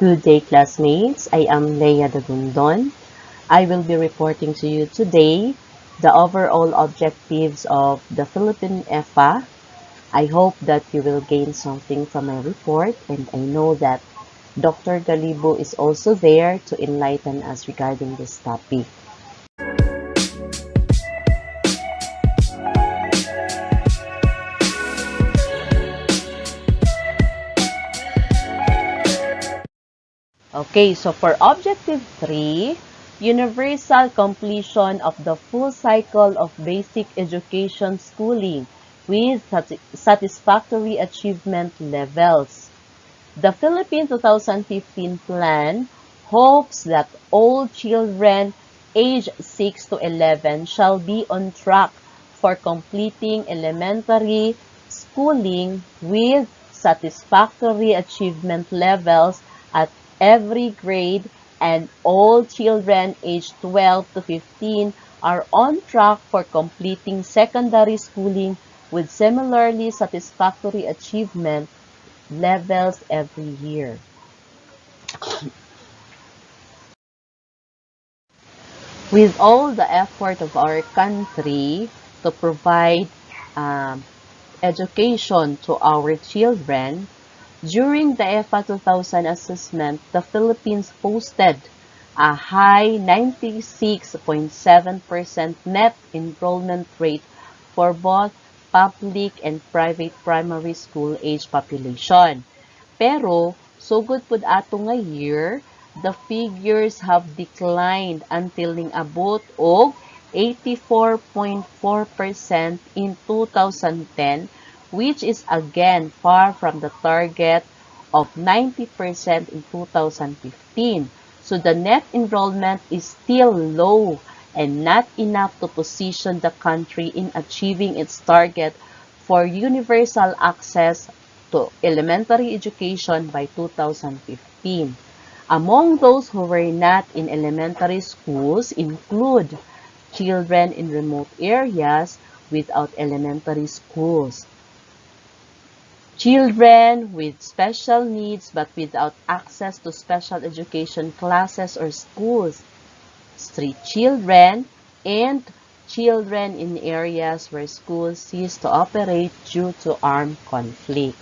Good day, classmates. I am Leia Dagundon. I will be reporting to you today the overall objectives of the Philippine EFA. I hope that you will gain something from my report, and I know that Dr. Galibo is also there to enlighten us regarding this topic. Okay, so for Objective 3, universal completion of the full cycle of basic education schooling with satisfactory achievement levels. The Philippine 2015 plan hopes that all children aged 6 to 11 shall be on track for completing elementary schooling with satisfactory achievement levels at every grade, and all children aged 12 to 15 are on track for completing secondary schooling with similarly satisfactory achievement levels every year. With all the effort of our country to provide um, education to our children, during the EFA 2000 assessment, the Philippines posted a high 96.7% net enrollment rate for both public and private primary school age population. Pero, sugod pud ato nga year, the figures have declined until ning abot og 84.4% in 2010, which is again far from the target of 90% in 2015. So the net enrollment is still low and not enough to position the country in achieving its target for universal access to elementary education by 2015. Among those who were not in elementary schools include children in remote areas without elementary schools, children with special needs but without access to special education classes or schools, street children, and children in areas where schools cease to operate due to armed conflict.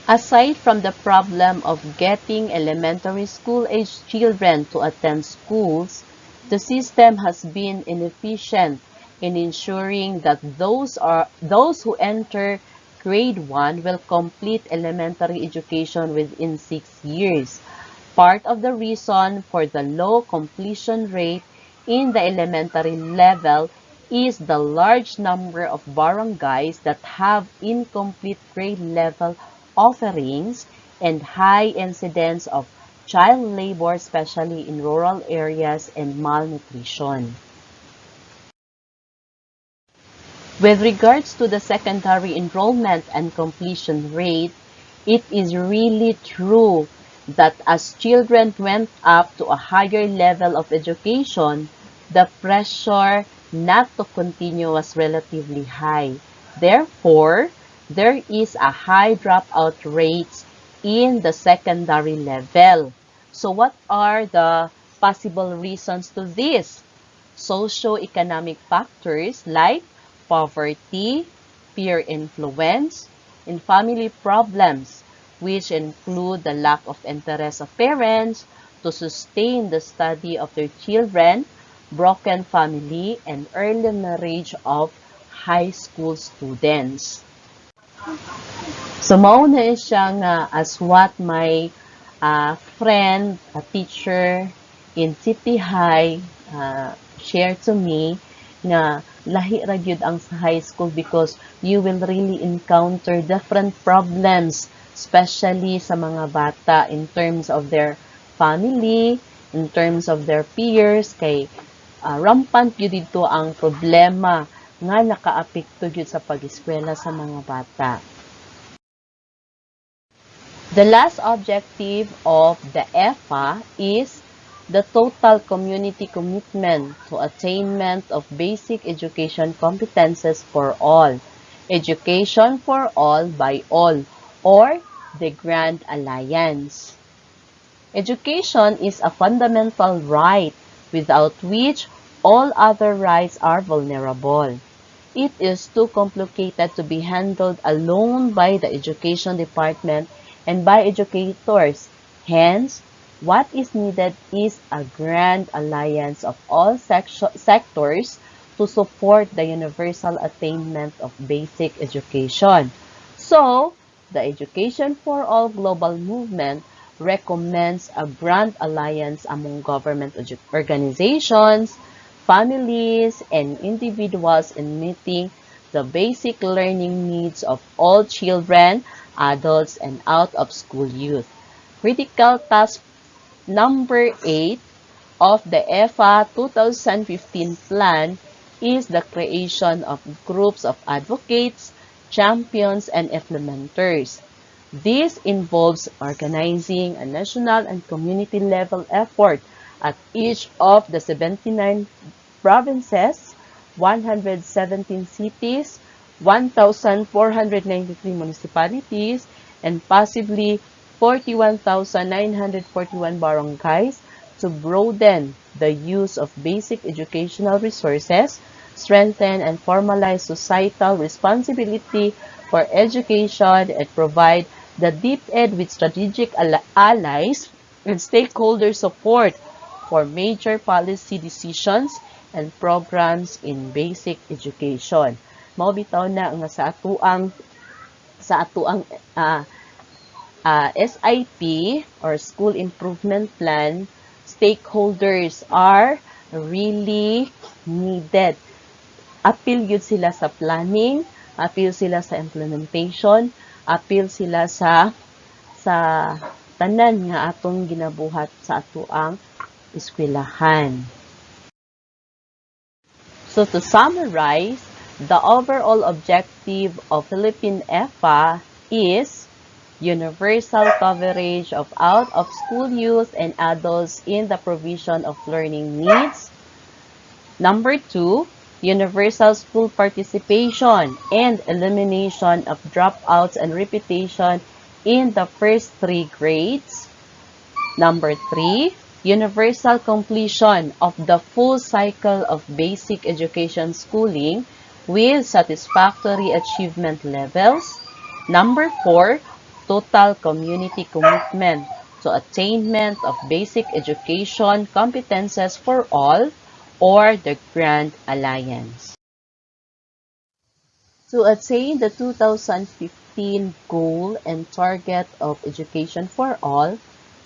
Aside from the problem of getting elementary school-age children to attend schools, the system has been inefficient in ensuring that those who enter grade 1 will complete elementary education within 6 years. Part of the reason for the low completion rate in the elementary level is the large number of barangays that have incomplete grade level offerings and high incidence of child labor, especially in rural areas, and malnutrition. With regards to the secondary enrollment and completion rate, it is really true that as children went up to a higher level of education, the pressure not to continue was relatively high. Therefore, there is a high dropout rates in the secondary level. So what are the possible reasons to this? Socio-economic factors like poverty, peer influence, and family problems, which include the lack of interest of parents to sustain the study of their children, broken family, and early marriage of high school students. So, mauna siya nga as what my friend, a teacher in City High share to me nga lahi ra gyud ang sa high school because you will really encounter different problems, especially sa mga bata in terms of their family, in terms of their peers, kay rampant yun dito ang problema nga nakaapekto yun sa pag-eskwela sa mga bata. The last objective of the EFA is the total community commitment to attainment of basic education competences for all, education for all by all, or the Grand Alliance. Education is a fundamental right without which all other rights are vulnerable. It is too complicated to be handled alone by the education department and by educators. Hence, what is needed is a grand alliance of all sectors to support the universal attainment of basic education. So, the Education for All global movement recommends a grand alliance among government organizations, families, and individuals in meeting the basic learning needs of all children, adults, and out-of-school youth. Critical task number 8 of the EFA 2015 plan is the creation of groups of advocates, champions, and implementers. This involves organizing a national and community level effort at each of the 79 provinces, 117 cities, 1,493 municipalities, and possibly 41,941 barangays to broaden the use of basic educational resources, strengthen and formalize societal responsibility for education, and provide the DepEd with strategic allies and stakeholder support for major policy decisions and programs in basic education. Mao bitaw na nga sa atuang SIP or School Improvement Plan, stakeholders are really needed. Appeal yun sila sa planning, appeal sila sa implementation, appeal sila sa tanan nga atong ginabuhat sa atuang eskwelahan. So to summarize, the overall objective of Philippine EFA is universal coverage of out-of-school youth and adults in the provision of learning needs. Number 2, universal school participation and elimination of dropouts and repetition in the first 3 grades. Number 3, universal completion of the full cycle of basic education schooling with satisfactory achievement levels. Number 4, total community commitment to attainment of basic education competences for all, or the Grand Alliance. To attain the 2015 goal and target of education for all,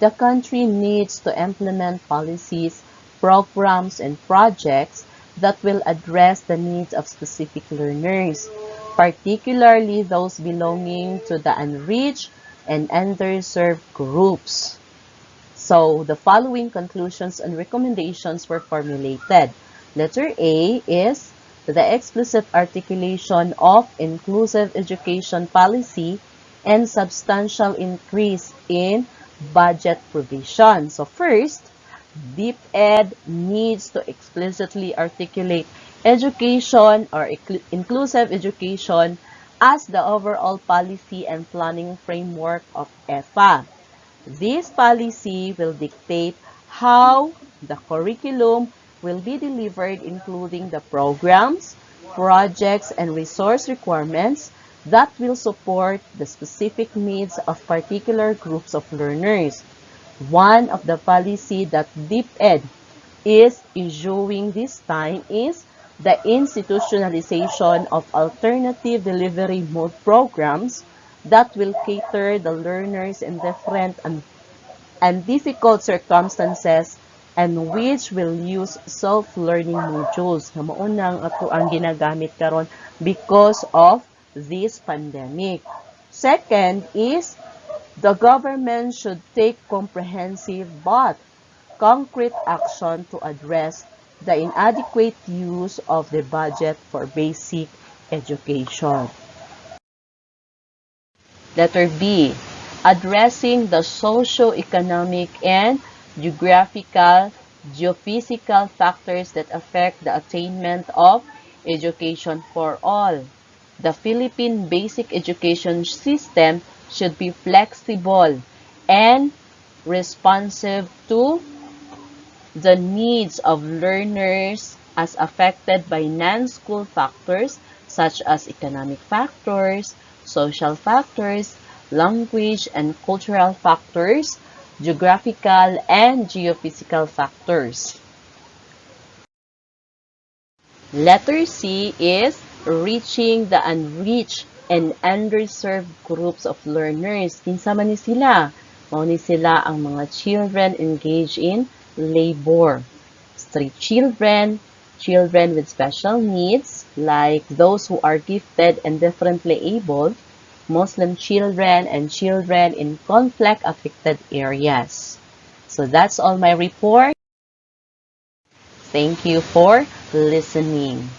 the country needs to implement policies, programs, and projects that will address the needs of specific learners, particularly those belonging to the unreached and underserved groups. So, the following conclusions and recommendations were formulated. Letter A is the explicit articulation of inclusive education policy and substantial increase in budget provision. So first, DepEd needs to explicitly articulate education or inclusive education as the overall policy and planning framework of EFA. This policy will dictate how the curriculum will be delivered, including the programs, projects, and resource requirements that will support the specific needs of particular groups of learners. One of the policy that DepEd is issuing this time is the institutionalization of alternative delivery mode programs that will cater the learners in different and difficult circumstances and which will use self-learning modules na maunang ato ang ginagamit karon because of this pandemic. Second is the government should take comprehensive but concrete action to address the inadequate use of the budget for basic education. Letter B, addressing the socio-economic and geophysical factors that affect the attainment of education for all. The Philippine basic education system should be flexible and responsive to the needs of learners as affected by non-school factors such as economic factors, social factors, language and cultural factors, geographical and geophysical factors. Letter C is reaching the unreached and underserved groups of learners. Kinsa man ni sila? Mao ni sila ang mga children engaged in labor. Street children, children with special needs, like those who are gifted and differently able, Muslim children, and children in conflict-affected areas. So that's all my report. Thank you for listening.